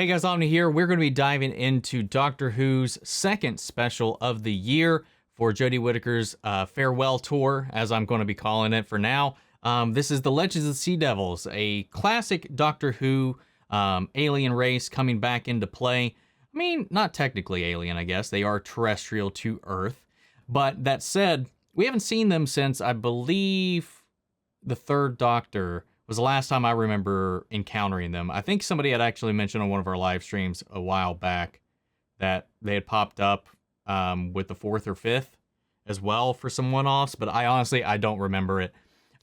Hey guys, Omni here. We're going to be diving into Doctor Who's second special of the year for Jodie Whittaker's farewell tour, as I'm going to be calling it for now. This is The Legends of the Sea Devils, a classic Doctor Who alien race coming back into play. I mean, not technically alien, I guess. They are terrestrial to Earth. But that said, we haven't seen them since, I believe, the Third Doctor was the last time I remember encountering them. I think somebody had actually mentioned on one of our live streams a while back that they had popped up with the fourth or fifth as well for some one-offs, but I don't remember it.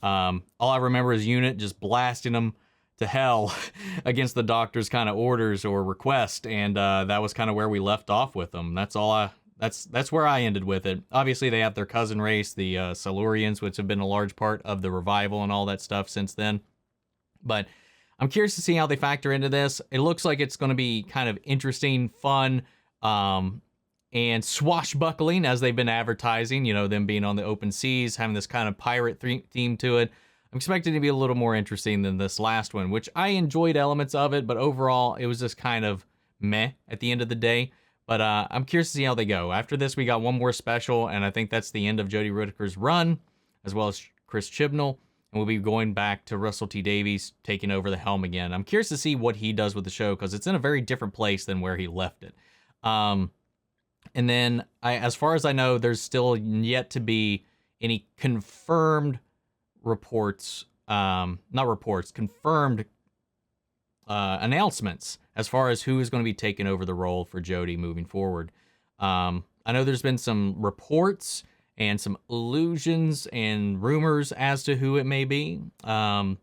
All I remember is Unit just blasting them to hell against the Doctor's kind of orders or request, and that was kind of where we left off with them. That's where I ended with it. Obviously, they have their cousin race, the Silurians, which have been a large part of the revival and all that stuff since then. But I'm curious to see how they factor into this. It looks like it's going to be kind of interesting, fun, and swashbuckling, as they've been advertising, you know, them being on the open seas, having this kind of pirate theme to it. I'm expecting it to be a little more interesting than this last one, which I enjoyed elements of it, but overall, it was just kind of meh at the end of the day. But I'm curious to see how they go. After this, we got one more special, and I think that's the end of Jodie Whittaker's run, as well as Chris Chibnall. And we'll be going back to Russell T Davies taking over the helm again. I'm curious to see what he does with the show, because it's in a very different place than where he left it. And then, as far as I know, there's still yet to be any confirmed reports, confirmed announcements as far as who is going to be taking over the role for Jodie moving forward. I know there's been some reports and some illusions and rumors as to who it may be. I'm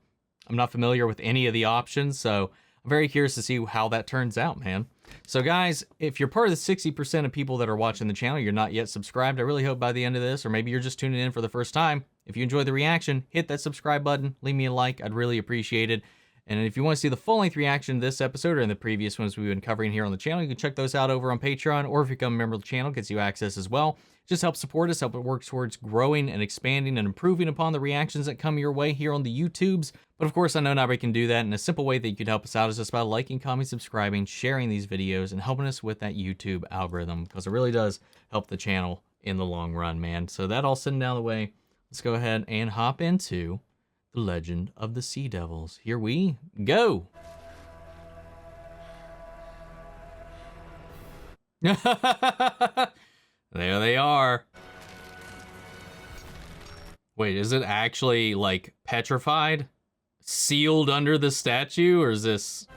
not familiar with any of the options, so I'm very curious to see how that turns out, man. So guys, if you're part of the 60% of people that are watching the channel, you're not yet subscribed, I really hope by the end of this, or maybe you're just tuning in for the first time, if you enjoyed the reaction, hit that subscribe button, leave me a like, I'd really appreciate it. And if you want to see the full-length reaction to this episode or in the previous ones we've been covering here on the channel, you can check those out over on Patreon, or if you become a member of the channel, it gets you access as well. Just help support us, help it work towards growing and expanding and improving upon the reactions that come your way here on the YouTubes. But of course, I know not everybody can do that, and a simple way that you could help us out is just by liking, commenting, subscribing, sharing these videos, and helping us with that YouTube algorithm, because it really does help the channel in the long run, man. So that all sitting down the way, let's go ahead and hop into The Legend of the Sea Devils. Here we go. There they are. Wait, is it actually like petrified? Sealed under the statue, or is this...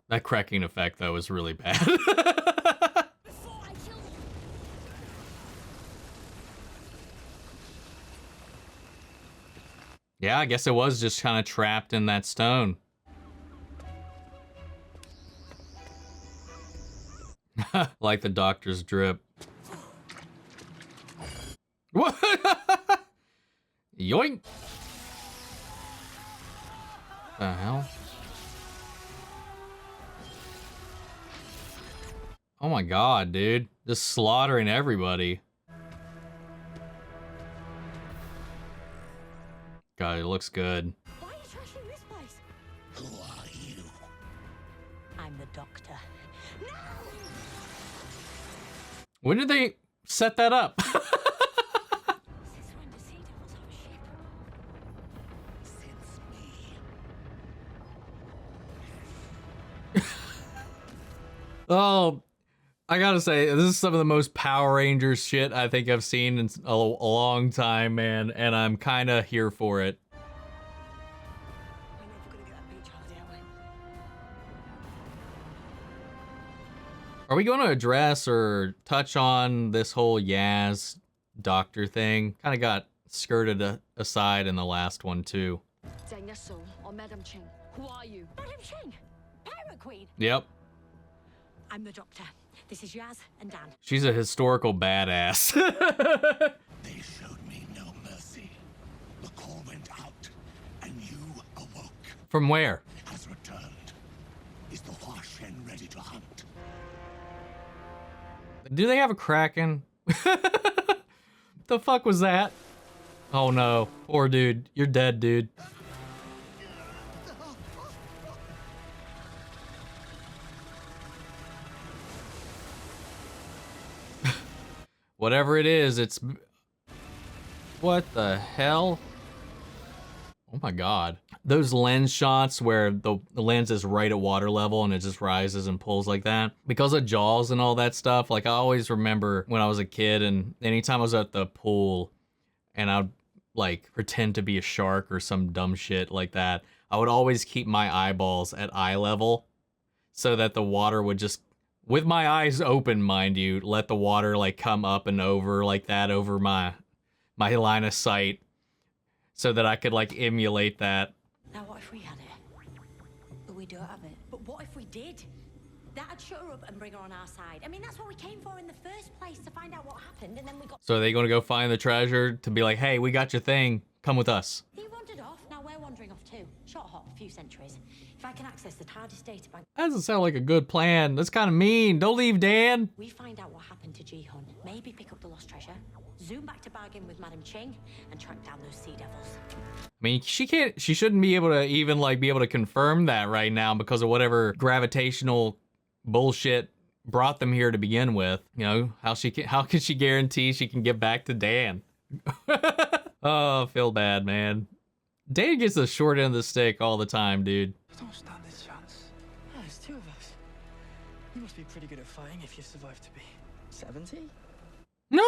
That cracking effect though is really bad. Yeah, I guess it was just kind of trapped in that stone. Like the Doctor's drip. What? Yoink! The hell? Oh my god, dude. Just slaughtering everybody. God, it looks good. Why are you trashing this place? Who are you? I'm the Doctor. No! When did they set that up? Since when do sea devils have a ship? Since me. Oh, I gotta say, this is some of the most Power Rangers shit I think I've seen in a long time, man, and I'm kind of here for it. We're never gonna get that beach holiday, are we? Are we going to address or touch on this whole Yaz Doctor thing? Kind of got skirted aside in the last one, too. Yasu or Madam Ching, who are you? Madam Ching! Pirate Queen! Yep. I'm the Doctor. This is Yaz and Dan. She's a historical badass. They showed me no mercy. The call went out, and you awoke. From where? Has returned. Is the Hua Shen ready to hunt? Do they have a Kraken? The fuck was that? Oh no, poor dude. You're dead, dude. Whatever it is, it's... What the hell? Oh my god. Those lens shots where the lens is right at water level and it just rises and pulls like that. Because of Jaws and all that stuff, like I always remember when I was a kid and anytime I was at the pool and I'd like pretend to be a shark or some dumb shit like that, I would always keep my eyeballs at eye level so that the water would just, with my eyes open, mind you, let the water like come up and over like that over my line of sight so that I could like emulate that. Now what if we had it? But we don't have it. But what if we did? That'd show her up and bring her on our side. I mean, that's what we came for in the first place, to find out what happened, and then we got... So are they gonna go find the treasure to be like, hey, we got your thing, come with us? He wandered off, now we're wandering off too. Shot hot, a few centuries. If I can access the TARDIS databank... That doesn't sound like a good plan. That's kind of mean. Don't leave Dan. We find out what happened to Ji-hun, maybe pick up the lost treasure, zoom back to bargain with Madam Ching, and track down those sea devils. I mean, she shouldn't be able to even like be able to confirm that right now because of whatever gravitational bullshit brought them here to begin with. You know, how can she guarantee she can get back to Dan? Oh, I feel bad, man. Dan gets the short end of the stick all the time, dude. I don't stand this chance. Yeah, there's two of us. You must be pretty good at fighting if you survive to be 70. No.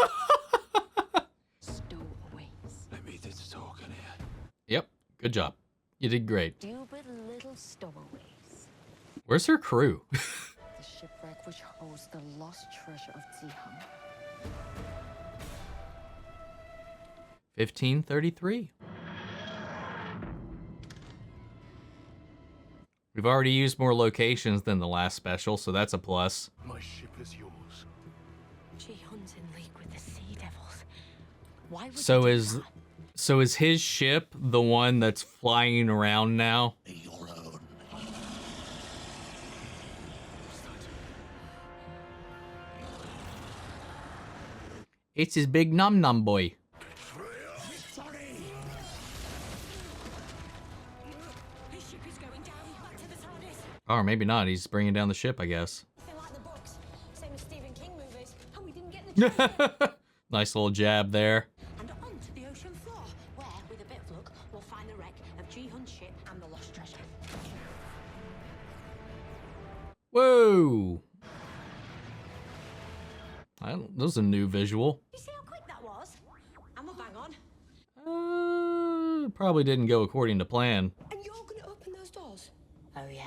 Stowaways. Let me do the talking here. Yep, good job. You did great. Stupid little stowaways. Where's her crew? The shipwreck which holds the lost treasure of Ji-hun. 1533. We've already used more locations than the last special, so that's a plus. My ship is yours. Ji-hun's in league with the sea devils. Why would So they do is that? so is his ship the one that's flying around now? Your own. It's his big num num boy. His ship is going down. Back to the TARDIS. Or maybe not. He's bringing down the ship, I guess. Nothing like the books. Same as Stephen King movies. And we didn't get the treasure. Nice little jab there. And onto the ocean floor, where, with a bit of luck, we'll find the wreck of Ji-hun's ship and the lost treasure. Whoa! That was a new visual. You see how quick that was? And we're bang on. Probably didn't go according to plan. And you're gonna open those doors? Oh yeah.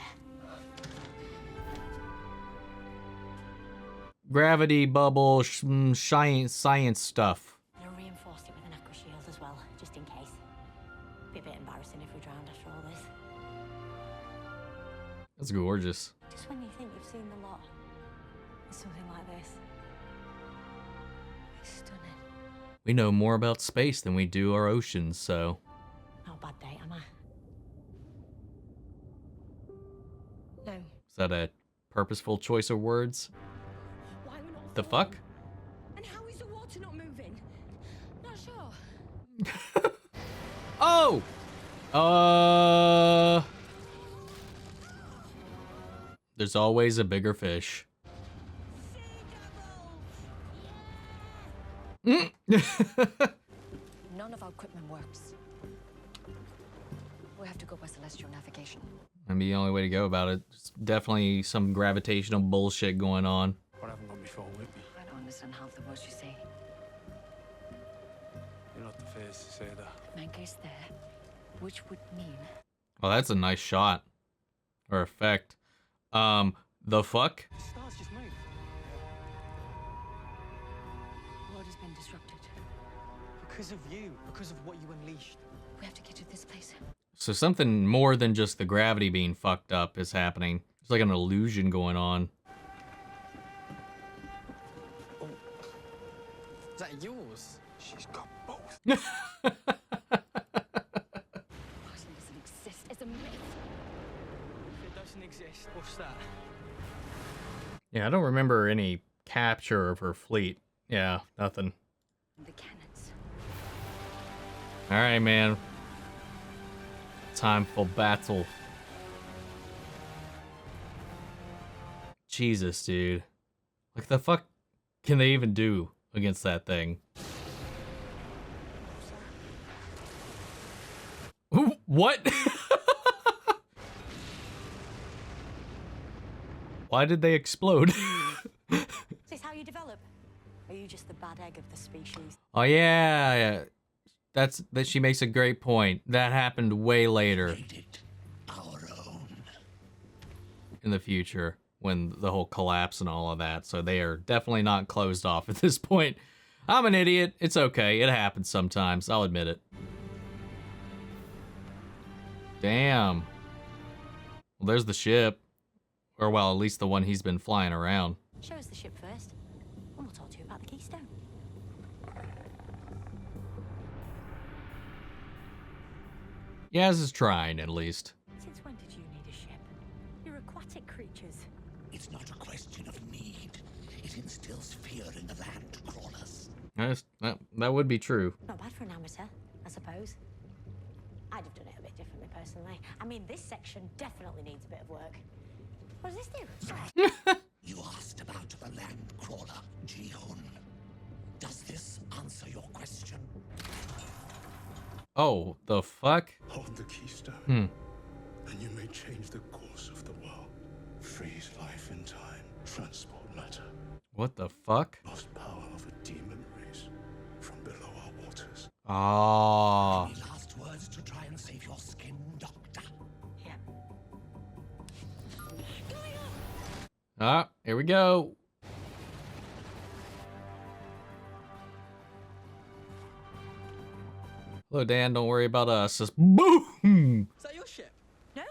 Gravity bubble, science stuff. And I reinforced it with an aqua shield as well, just in case. Be a bit embarrassing if we drowned after all this. That's gorgeous. Just when you think you've seen the lot, there's something like this. It's stunning. We know more about space than we do our oceans, so... Not a bad date, am I? No. Is that a purposeful choice of words? Why we're not The falling? fuck? And how is the water not moving? Not sure. Oh! There's always a bigger fish. None of our equipment works. We have to go by celestial navigation. Maybe the only way to go about it. There's definitely some gravitational bullshit going on. What haven't gone before, Whitney? I don't understand half the words you say. You're not the first to say that. Manca is there, which would mean Oh, that's a nice shot. Or effect. The fuck? The stars just moved. world has been disrupted. Because of you. Because of what you unleashed. We have to get to this place. So something more than just the gravity being fucked up is happening. There's like an illusion going on. Oh. Is that yours? She's got both. Poison doesn't exist. It's a myth. If it doesn't exist, what's that? Yeah, I don't remember any capture of her fleet. Yeah, nothing. The cannons. All right, man. Time for battle. Jesus, dude. Like, the fuck can they even do? against that thing. Ooh, what? Why did they explode? Is this how you develop? Or are you just the bad egg of the species? Oh yeah. That she makes a great point. That happened way later Made it our own. in the future when the whole collapse and all of that. So they are definitely not closed off at this point. I'm an idiot. It's okay. It happens sometimes. I'll admit it. Damn. Well, there's the ship. Or, well, at least the one he's been flying around. Show us the ship first, and we'll talk to you about the Keystone. Yaz is trying, at least. Since when did you need a ship? You're aquatic creatures. It's not a question of need. It instills fear in the land crawlers. That would be true. Not bad for an amateur, I suppose. I'd have done it a bit differently, personally. I mean, this section definitely needs a bit of work. What does this do? You asked about the land crawler, Ji-hun. Does this answer your question? Oh, the fuck? Hold the keystone, and you may change the course of the world. Freeze life and time, transport matter. What the fuck? Lost power of a demon race from below our waters. Ah. Any last words to try and save your skin, Doctor? Yeah. Ah, here we go. Hello, Dan. Don't worry about us. Just boom. Is that your ship? No?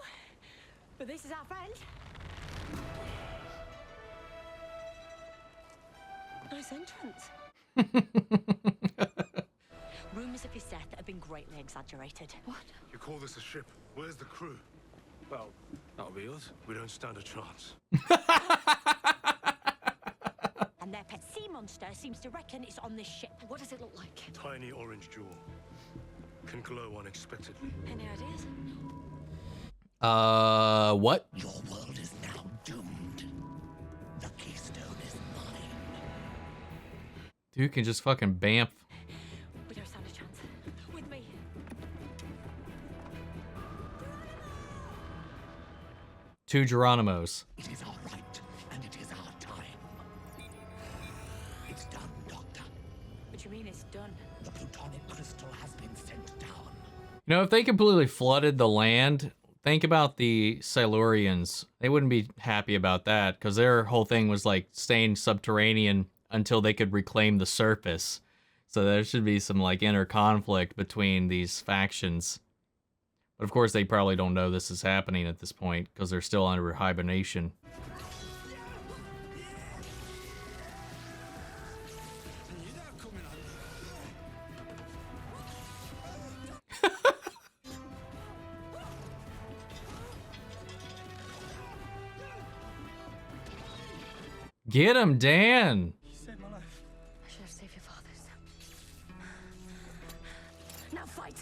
But this is our friend. Nice entrance. Rumours of his death have been greatly exaggerated. What? You call this a ship? Where's the crew? Well, that'll be us. We don't stand a chance. And their pet sea monster seems to reckon it's on this ship. What does it look like? Tiny orange jewel. Can glow unexpectedly. Any ideas? What? Your world is now doomed. The keystone is mine. Dude can just fucking bamf. We don't stand a chance. With me. Two Geronimos. It is our right, and it is our time. It's done, Doctor. What do you mean it's done? The plutonic crystal has been sent down. You know, if they completely flooded the land, think about the Silurians. They wouldn't be happy about that because their whole thing was like staying subterranean until they could reclaim the surface. So there should be some like inner conflict between these factions. But of course, they probably don't know this is happening at this point because they're still under hibernation. Get him, Dan! You saved my life. I should have saved your father's. Now fight!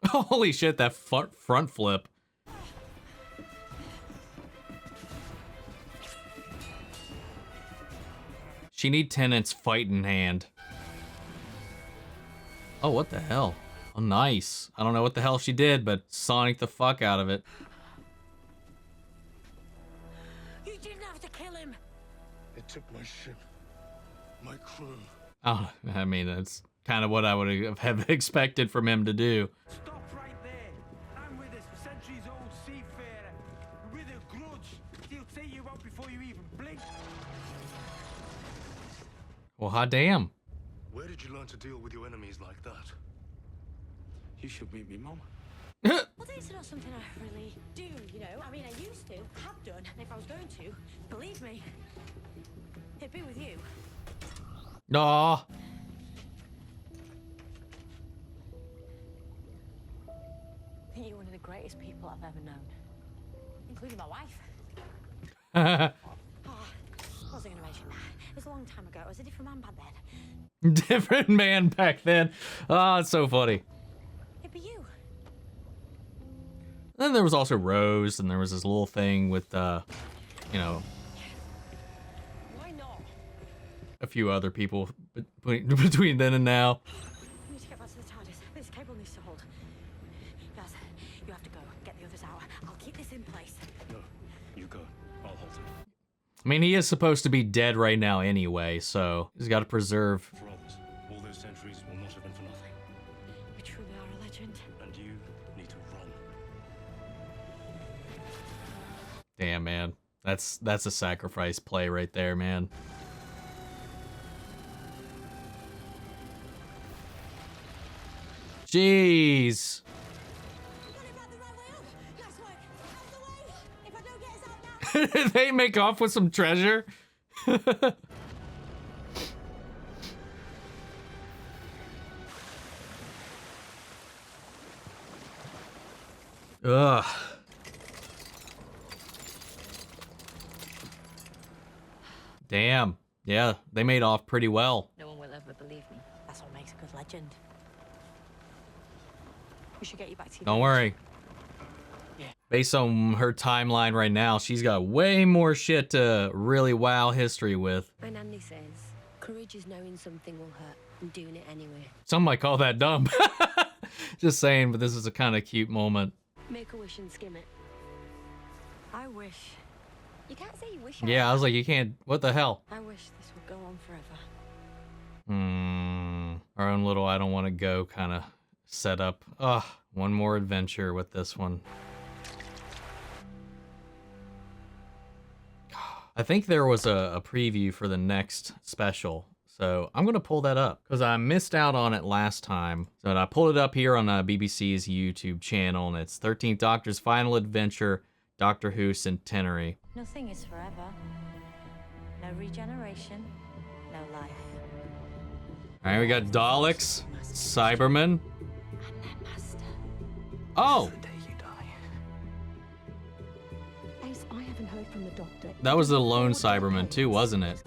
Holy shit, that front flip. She need Tennant's fighting hand. Oh, what the hell? Oh, nice. I don't know what the hell she did, but Sonic the fuck out of it. You didn't have to kill him. It took my ship, my crew. Oh, I mean, that's kind of what I would have expected from him to do. Stop right there. I'm with a centuries-old seafarer. With a grudge. He'll take you out before you even blink. Well, hot damn. Where did you learn to deal with your enemies like that? You should meet me, Mom. Well, it's not something I really do, you know. I mean, I used to, have done, and if I was going to, believe me, it'd be with you. Aw. I think you're one of the greatest people I've ever known, including my wife. Oh, I wasn't going to mention that. It was a long time ago. I was a different man back then. Different man back then. Oh, it's so funny. It'd be you. Then there was also Rose, and there was this little thing with, you know, a few other people between then and now. We need to get back to the TARDIS. This cable needs to hold. Guys, you have to go. Get the others out. I'll keep this in place. No, you go. I'll hold him. I mean, he is supposed to be dead right now anyway, so he's got to preserve. For others, all those centuries will not have been for nothing. You truly are a legend. And you need to run. Damn, man. That's a sacrifice play right there, man. Jeez. They make off with some treasure. Ugh. Damn. Yeah, they made off pretty well. No one will ever believe me. That's what makes a good legend. We should get you back to your Don't worry. Based on her timeline right now, she's got way more shit to really wow history with. My nanny says, courage is knowing something will hurt and doing it anyway. Some might call that dumb. Just saying, but this is a kind of cute moment. Make a wish and skim it. I wish. You can't say you wish. Yeah, I was like, you can't. What the hell? I wish this would go on forever. Our own little I don't want to go kind of set up. Ugh, one more adventure with this one. I think there was a preview for the next special, so I'm going to pull that up because I missed out on it last time. So I pulled it up here on BBC's YouTube channel, and it's 13th Doctor's Final Adventure, Doctor Who Centenary. Nothing is forever. No regeneration, no life. All right, we got Daleks, Cybermen. And their master. Oh, The day you die. Ace, I haven't heard from the doctor. that was the lone Cyberman too, wasn't it?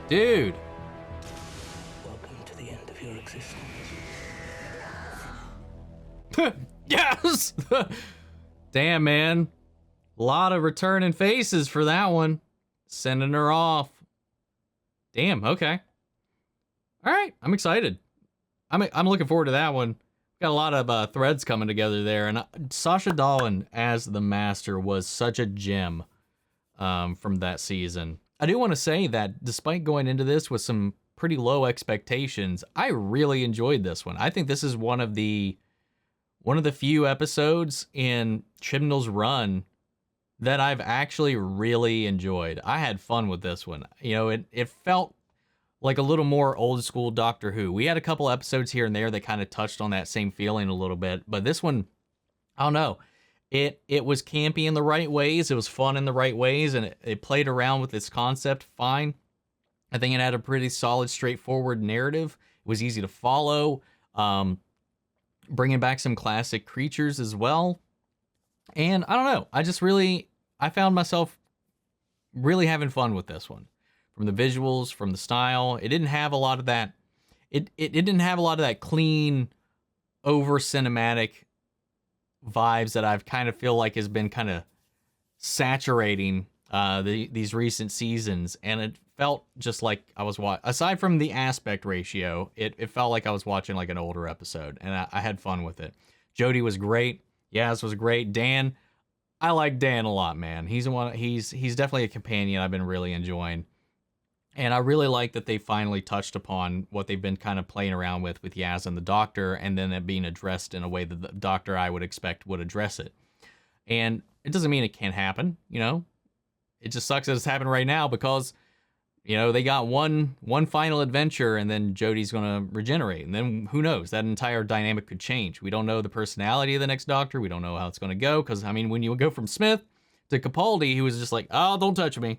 Dude. Welcome to the end of your existence. Yes! Damn, man. A lot of returning faces for that one. Sending her off. Damn, okay. All right, I'm excited. I'm looking forward to that one. Got a lot of threads coming together there, and Sacha Dhawan as the Master was such a gem from that season. I do want to say that despite going into this with some pretty low expectations, I really enjoyed this one. I think this is one of the few episodes in Chibnall's run that I've actually really enjoyed. I had fun with this one. You know, it felt like a little more old school Doctor Who. We had a couple episodes here and there that kind of touched on that same feeling a little bit, but this one, I don't know. It was campy in the right ways. It was fun in the right ways, and it played around with its concept fine. I think it had a pretty solid, straightforward narrative. It was easy to follow. Bringing back some classic creatures as well. And I don't know. I found myself really having fun with this one. From the visuals, from the style. It didn't have a lot of that. It didn't have a lot of that clean, over cinematic vibes that I've kind of feel like has been kind of saturating these recent seasons. And it felt just like I was aside from the aspect ratio, it felt like I was watching like an older episode, and I had fun with it. Jodie was great. Yaz was great. Dan, I like Dan a lot, man. He's definitely a companion I've been really enjoying. And I really like that they finally touched upon what they've been kind of playing around with Yaz and the Doctor, and then it being addressed in a way that the Doctor I would expect would address it. And it doesn't mean it can't happen, you know? It just sucks that it's happening right now because, you know, they got one final adventure and then Jodie's going to regenerate. And then who knows? That entire dynamic could change. We don't know the personality of the next Doctor. We don't know how it's going to go. Because, I mean, when you go from Smith to Capaldi, he was just like, oh, don't touch me.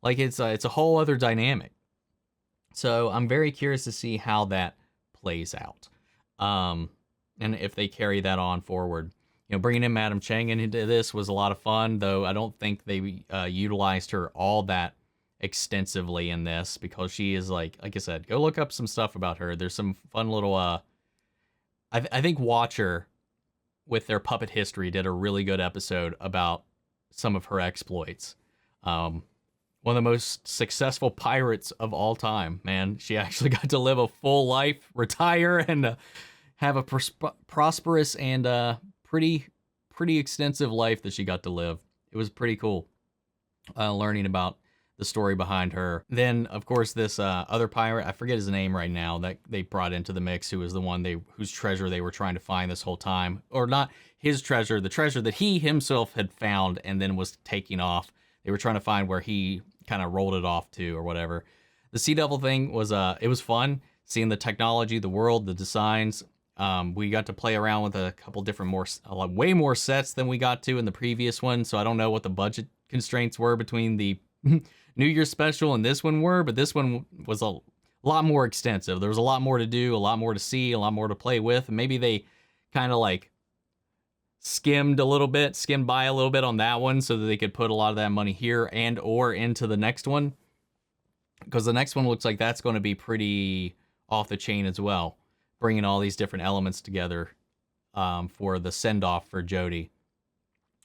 Like, it's a whole other dynamic. So I'm very curious to see how that plays out. And if they carry that on forward. You know, bringing in Madam Chang into this was a lot of fun, though I don't think they utilized her all that extensively in this because she is like I said, go look up some stuff about her. There's some fun little, I think Watcher with their Puppet History did a really good episode about some of her exploits. one of the most successful pirates of all time, man. She actually got to live a full life, retire, and have a prosperous and pretty extensive life that she got to live. It was pretty cool learning about the story behind her. Then, of course, this other pirate, I forget his name right now, that they brought into the mix, who was the one whose treasure they were trying to find this whole time. Or not his treasure, the treasure that he himself had found and then was taking off. They were trying to find where he kind of rolled it off to or whatever. The Sea Devil thing was, it was fun, seeing the technology, the world, the designs. We got to play around with a couple different way more sets than we got to in the previous one. So I don't know what the budget constraints were between the New Year's special and this one were, but this one was a lot more extensive. There was a lot more to do, a lot more to see, a lot more to play with. And maybe they kind of like skimmed by a little bit on that one so that they could put a lot of that money here and or into the next one. Because the next one looks like that's going to be pretty off the chain as well, bringing all these different elements together for the send-off for Jodie.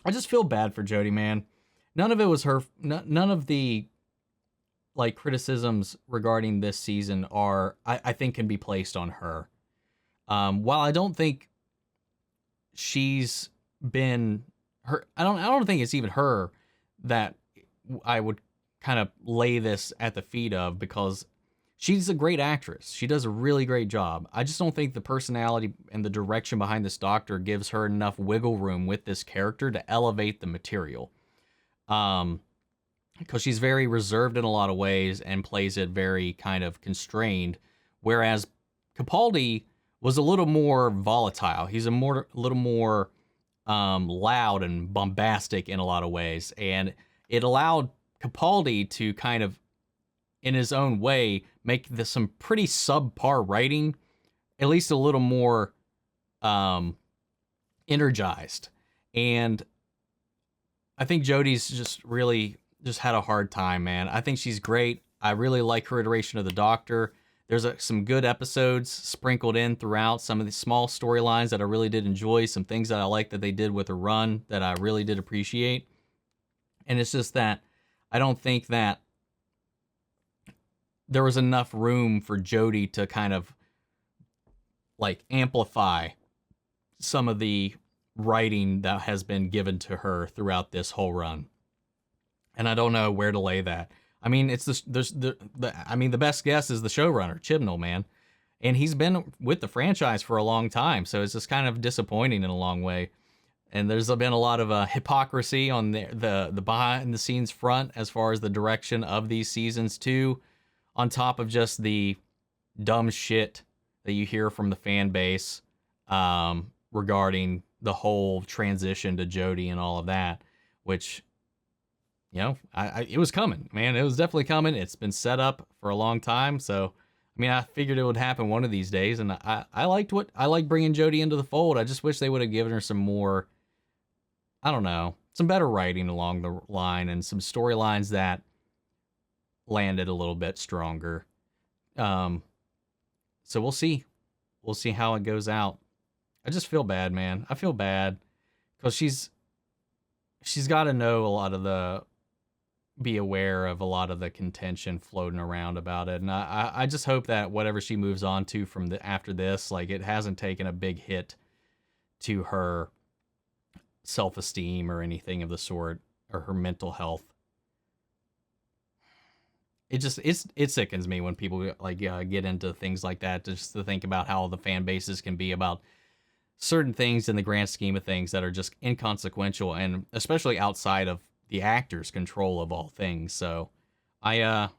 I just feel bad for Jodie, man. None of it was her. None of the like criticisms regarding this season are, I think, can be placed on her. While I don't think she's been her, I don't think it's even her that I would kind of lay this at the feet of, because she's a great actress. She does a really great job. I just don't think the personality and the direction behind this Doctor gives her enough wiggle room with this character to elevate the material. Because she's very reserved in a lot of ways and plays it very kind of constrained, whereas Capaldi was a little more volatile. He's little more loud and bombastic in a lot of ways, and it allowed Capaldi to kind of, in his own way, make some pretty subpar writing at least a little more energized. And I think Jodie's just had a hard time, man. I think she's great. I really like her iteration of the Doctor. There's some good episodes sprinkled in throughout, some of the small storylines that I really did enjoy, some things that I like that they did with her run that I really did appreciate. And it's just that I don't think that there was enough room for Jodie to kind of like amplify some of the writing that has been given to her throughout this whole run. And I don't know where to lay that. I mean, the best guess is the showrunner, Chibnall, man. And he's been with the franchise for a long time, so it's just kind of disappointing in a long way. And there's been a lot of hypocrisy on the behind the scenes front as far as the direction of these seasons too, on top of just the dumb shit that you hear from the fan base regarding the whole transition to Jodie and all of that, which, you know, it was coming, man. It was definitely coming. It's been set up for a long time. So, I mean, I figured it would happen one of these days. And I like bringing Jodie into the fold. I just wish they would have given her some more, I don't know, some better writing along the line and some storylines that landed a little bit stronger. So we'll see. We'll see how it goes out. I just feel bad, man. I feel bad because she's got to know be aware of a lot of the contention floating around about it. And I just hope that whatever she moves on to after this, like, it hasn't taken a big hit to her self-esteem or anything of the sort, or her mental health. It sickens me when people get into things like that, just to think about how the fan bases can be about certain things in the grand scheme of things that are just inconsequential, and especially outside of the actor's control of all things. So I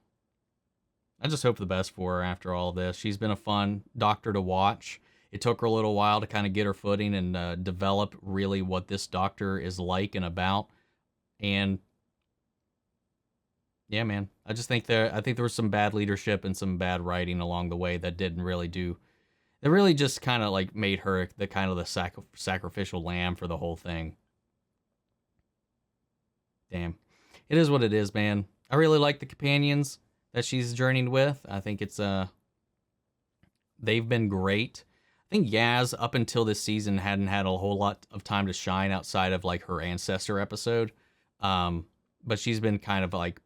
just hope the best for her after all this. She's been a fun Doctor to watch. It took her a little while to kind of get her footing and develop really what this Doctor is like and about. And yeah, man, I think there was some bad leadership and some bad writing along the way that didn't really do. It really just kind of like made her the kind of the sacrificial lamb for the whole thing. Damn. It is what it is, man. I really like the companions that she's journeyed with. I think they've been great. I think Yaz, up until this season, hadn't had a whole lot of time to shine outside of like her ancestor episode. But she's been kind of like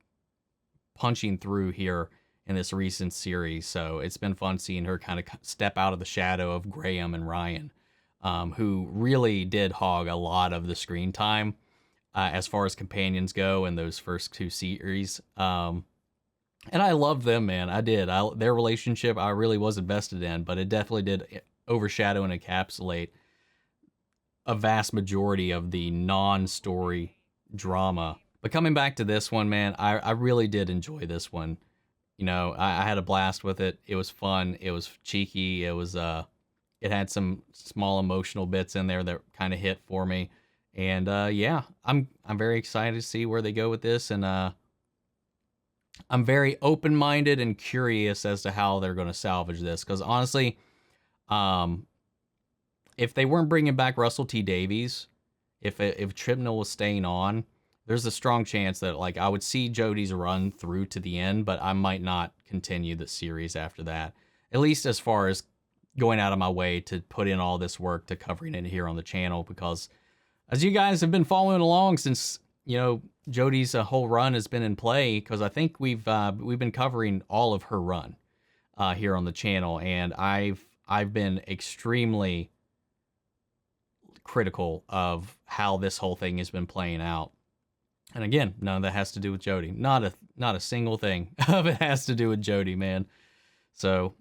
punching through here in this recent series. So it's been fun seeing her kind of step out of the shadow of Graham and Ryan, who really did hog a lot of the screen time as far as companions go in those first 2 series. And I loved them, man. I did. Their relationship I really was invested in, but it definitely did overshadow and encapsulate a vast majority of the non-story drama. But coming back to this one, man, I really did enjoy this one. You know, I had a blast with it. It was fun. It was cheeky. It was it had some small emotional bits in there that kind of hit for me. And yeah, I'm very excited to see where they go with this, and I'm very open-minded and curious as to how they're going to salvage this. Because honestly, if they weren't bringing back Russell T Davies, if Chibnall was staying on, there's a strong chance that like I would see Jodie's run through to the end, but I might not continue the series after that. At least as far as going out of my way to put in all this work to covering it here on the channel, because as you guys have been following along since, you know, Jodie's whole run has been in play, because I think we've been covering all of her run here on the channel, and I've been extremely critical of how this whole thing has been playing out. And again, none of that has to do with Jodie. Not a single thing of it has to do with Jodie, man. So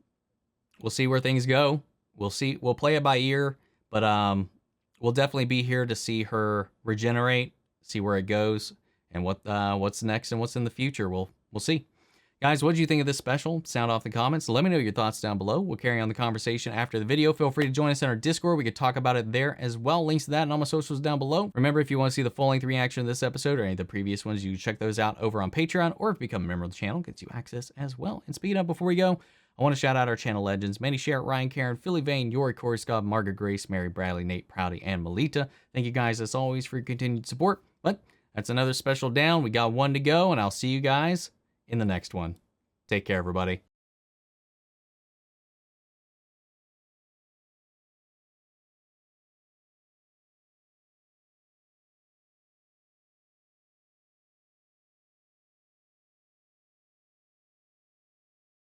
we'll see where things go. We'll see. We'll play it by ear, but we'll definitely be here to see her regenerate, see where it goes, and what's next and what's in the future. We'll see. Guys, what did you think of this special? Sound off in the comments. Let me know your thoughts down below. We'll carry on the conversation after the video. Feel free to join us in our Discord. We could talk about it there as well. Links to that and all my socials down below. Remember, if you want to see the full-length reaction to this episode or any of the previous ones, you can check those out over on Patreon, or if you become a member of the channel, gets you access as well. And speaking of, before we go, I want to shout out our channel legends: Manny Sherritt, Ryan Karen, Philly Vane, Yori, Corey Scott, Margaret Grace, Mary Bradley, Nate Prouty, and Melita. Thank you guys, as always, for your continued support. But that's another special down. We got one to go, and I'll see you guys in the next one. Take care, everybody.